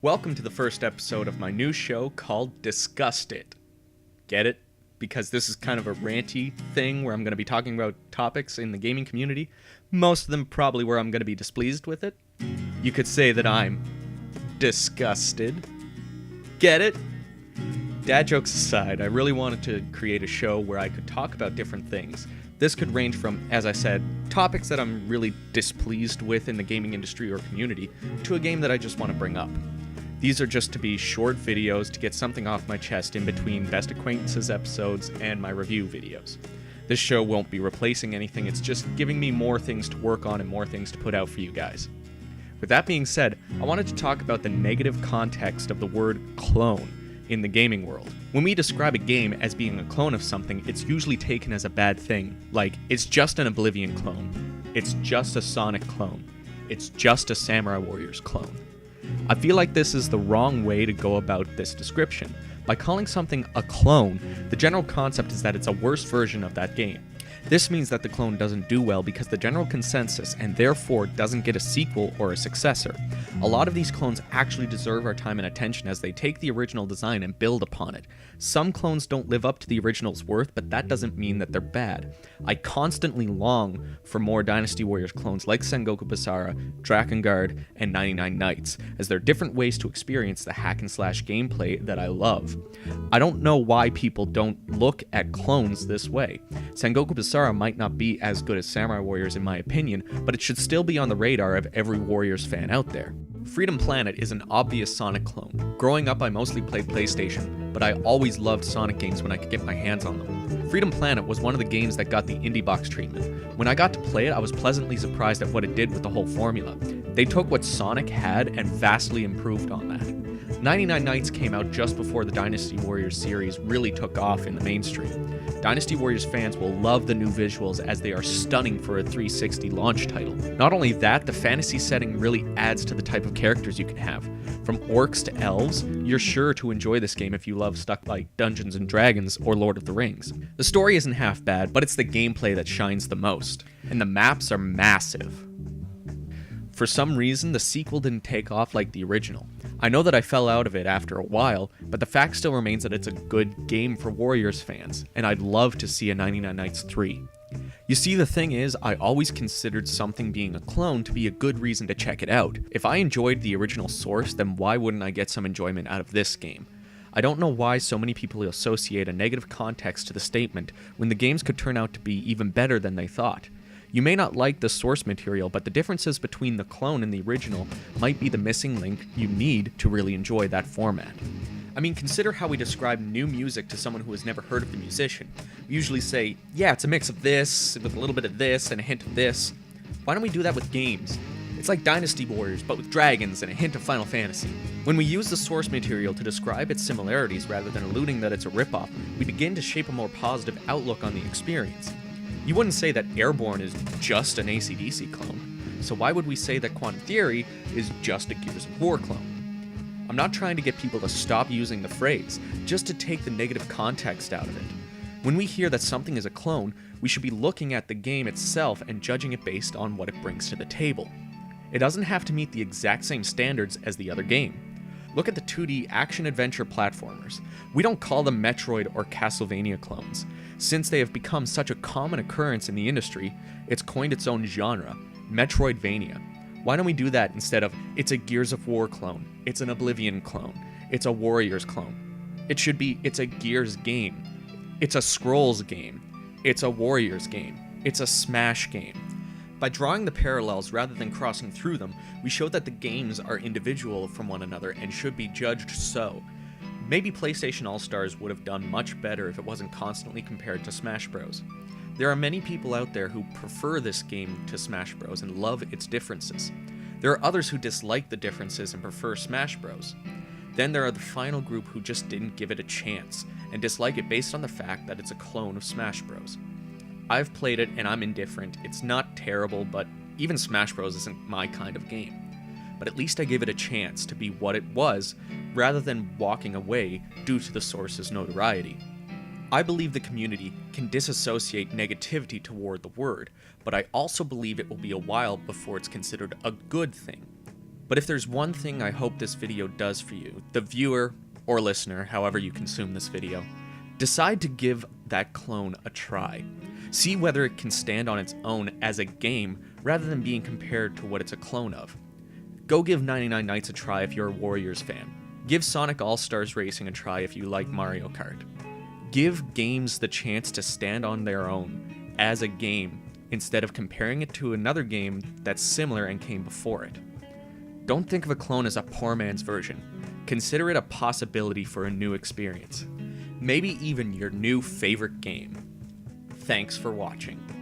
Welcome to the first episode of my new show called Disgust It. Get it? Because this is kind of a ranty thing where I'm going to be talking about topics in the gaming community, most of them probably where I'm going to be displeased with it. You could say that I'm disgusted. Get it? Dad jokes aside, I really wanted to create a show where I could talk about different things. This could range from, as I said, topics that I'm really displeased with in the gaming industry or community, to a game that I just want to bring up. These are just to be short videos to get something off my chest in between Best Acquaintances episodes and my review videos. This show won't be replacing anything, it's just giving me more things to work on and more things to put out for you guys. With that being said, I wanted to talk about the negative context of the word clone in the gaming world. When we describe a game as being a clone of something, it's usually taken as a bad thing, like, it's just an Oblivion clone, it's just a Sonic clone, it's just a Samurai Warriors clone. I feel like this is the wrong way to go about this description. By calling something a clone, the general concept is that it's a worse version of that game. This means that the clone doesn't do well because the general consensus, and therefore doesn't get a sequel or a successor. A lot of these clones actually deserve our time and attention as they take the original design and build upon it. Some clones don't live up to the original's worth, but that doesn't mean that they're bad. I constantly long for more Dynasty Warriors clones like Sengoku Basara, Drakengard, and 99 Nights, as they're different ways to experience the hack and slash gameplay that I love. I don't know why people don't look at clones this way. Sengoku Basara might not be as good as Samurai Warriors in my opinion, but it should still be on the radar of every Warriors fan out there. Freedom Planet is an obvious Sonic clone. Growing up, I mostly played PlayStation, but I always loved Sonic games when I could get my hands on them. Freedom Planet was one of the games that got the indie box treatment. When I got to play it, I was pleasantly surprised at what it did with the whole formula. They took what Sonic had and vastly improved on that. 99 Nights came out just before the Dynasty Warriors series really took off in the mainstream. Dynasty Warriors fans will love the new visuals as they are stunning for a 360 launch title. Not only that, the fantasy setting really adds to the type of characters you can have. From orcs to elves, you're sure to enjoy this game if you love stuff like Dungeons & Dragons or Lord of the Rings. The story isn't half bad, but it's the gameplay that shines the most. And the maps are massive. For some reason, the sequel didn't take off like the original. I know that I fell out of it after a while, but the fact still remains that it's a good game for Warriors fans, and I'd love to see a 99 Nights 3. You see, the thing is, I always considered something being a clone to be a good reason to check it out. If I enjoyed the original source, then why wouldn't I get some enjoyment out of this game? I don't know why so many people associate a negative context to the statement when the games could turn out to be even better than they thought. You may not like the source material, but the differences between the clone and the original might be the missing link you need to really enjoy that format. I mean, consider how we describe new music to someone who has never heard of the musician. We usually say, yeah, it's a mix of this, with a little bit of this, and a hint of this. Why don't we do that with games? It's like Dynasty Warriors, but with dragons and a hint of Final Fantasy. When we use the source material to describe its similarities rather than alluding that it's a ripoff, we begin to shape a more positive outlook on the experience. You wouldn't say that Airborne is just an AC/DC clone, so why would we say that Quantum Theory is just a Gears of War clone? I'm not trying to get people to stop using the phrase, just to take the negative context out of it. When we hear that something is a clone, we should be looking at the game itself and judging it based on what it brings to the table. It doesn't have to meet the exact same standards as the other game. Look at the 2D action-adventure platformers. We don't call them Metroid or Castlevania clones. Since they have become such a common occurrence in the industry, it's coined its own genre, Metroidvania. Why don't we do that instead of, it's a Gears of War clone, it's an Oblivion clone, it's a Warriors clone. It should be, it's a Gears game, it's a Scrolls game, it's a Warriors game, it's a Smash game. By drawing the parallels rather than crossing through them, we show that the games are individual from one another and should be judged so. Maybe PlayStation All-Stars would have done much better if it wasn't constantly compared to Smash Bros. There are many people out there who prefer this game to Smash Bros. And love its differences. There are others who dislike the differences and prefer Smash Bros. Then there are the final group who just didn't give it a chance and dislike it based on the fact that it's a clone of Smash Bros. I've played it and I'm indifferent. It's not terrible, but even Smash Bros. Isn't my kind of game. But at least I gave it a chance to be what it was, rather than walking away due to the source's notoriety. I believe the community can disassociate negativity toward the word, but I also believe it will be a while before it's considered a good thing. But if there's one thing I hope this video does for you, the viewer or listener, however you consume this video, decide to give that clone a try. See whether it can stand on its own as a game rather than being compared to what it's a clone of. Go give 99 Nights a try if you're a Warriors fan. Give Sonic All-Stars Racing a try if you like Mario Kart. Give games the chance to stand on their own as a game instead of comparing it to another game that's similar and came before it. Don't think of a clone as a poor man's version. Consider it a possibility for a new experience. Maybe even your new favorite game. Thanks for watching.